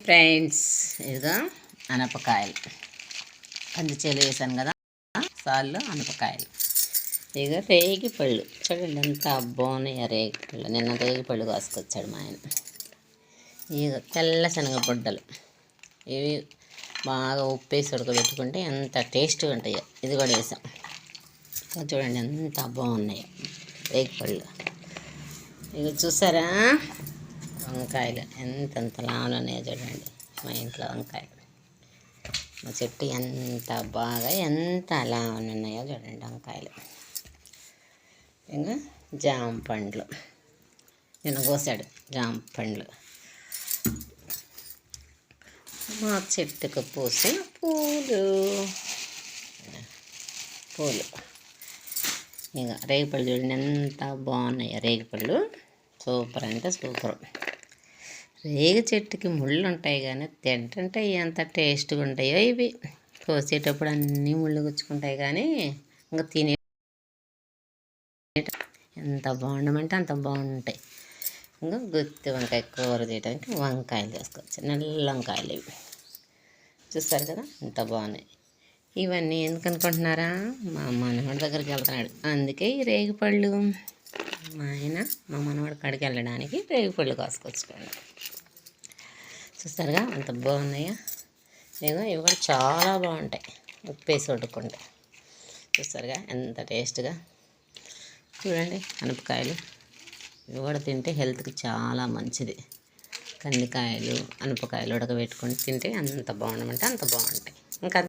Friends, ఇదిగో అనపకాయలు కందిచేలు వేసాను కదా, సాల్లో అనపకాయలు. ఇక రేగి పళ్ళు చూడండి ఎంత బాగున్నాయి. రేగి పళ్ళు నిన్న రేగి పళ్ళు కాసుకొచ్చాడు మా ఆయన. ఇక తెల్ల శనగ బుడ్డలు, ఇవి బాగా ఉప్పేసి ఉడకబెట్టుకుంటే ఎంత టేస్ట్గా ఉంటాయో. ఇది కూడా వేసాం. చూడండి ఎంత బాగున్నాయి రేగి పళ్ళు. ఇక చూసారా వంకాయలు ఎంతెంత లావులు ఉన్నాయో చూడండి. మా ఇంట్లో వంకాయలు, మా చెట్టు ఎంత బాగా ఎంత లావులు ఉన్నాయో చూడండి వంకాయలు. ఇంకా జామ పండ్లు నిన్న కోసాడు. జామ పండ్లు మా చెట్టుకు పూసిన పూలు. ఇంకా రేగిపళ్ళు చూడండి ఎంత బాగున్నాయో. రేగిపళ్ళు సూపర్ అంటే సూపర్. రేగి చెట్టుకి ముళ్ళు ఉంటాయి కానీ తింటుంటే ఎంత టేస్ట్గా ఉంటాయో. ఇవి కోసేటప్పుడు అన్నీ ముళ్ళు గుచ్చుకుంటాయి కానీ ఇంకా తినే ఎంత బాగుండమంటే అంత బాగుంటాయి. ఇంకా గుత్తి వంకాయ కూర చేయడానికి వంకాయలు చేసుకోవచ్చు. నల్ల వంకాయలు ఇవి చూస్తారు కదా ఎంత బాగున్నాయి. ఇవన్నీ ఎందుకు అనుకుంటున్నారా? మా మనవాడి దగ్గరికి వెళ్తున్నాడు, అందుకే ఈ రేగిపళ్ళు. మా ఆయన మా మనవాడి కాడికి వెళ్ళడానికి రేగిపళ్ళు కాసుకొచ్చుకోండి. చూస్తారుగా అంత బాగున్నాయా? నేను ఇవి కూడా చాలా బాగుంటాయి ఉప్పేసి వండుకుంటే. చూస్తారుగా ఎంత టేస్ట్గా. చూడండి అనపకాయలు, ఇవి కూడా తింటే హెల్త్కి చాలా మంచిది. కందికాయలు అనపకాయలు ఉడకబెట్టుకొని తింటే అంత బాగుండమంటే అంత బాగుంటాయి. ఇంకా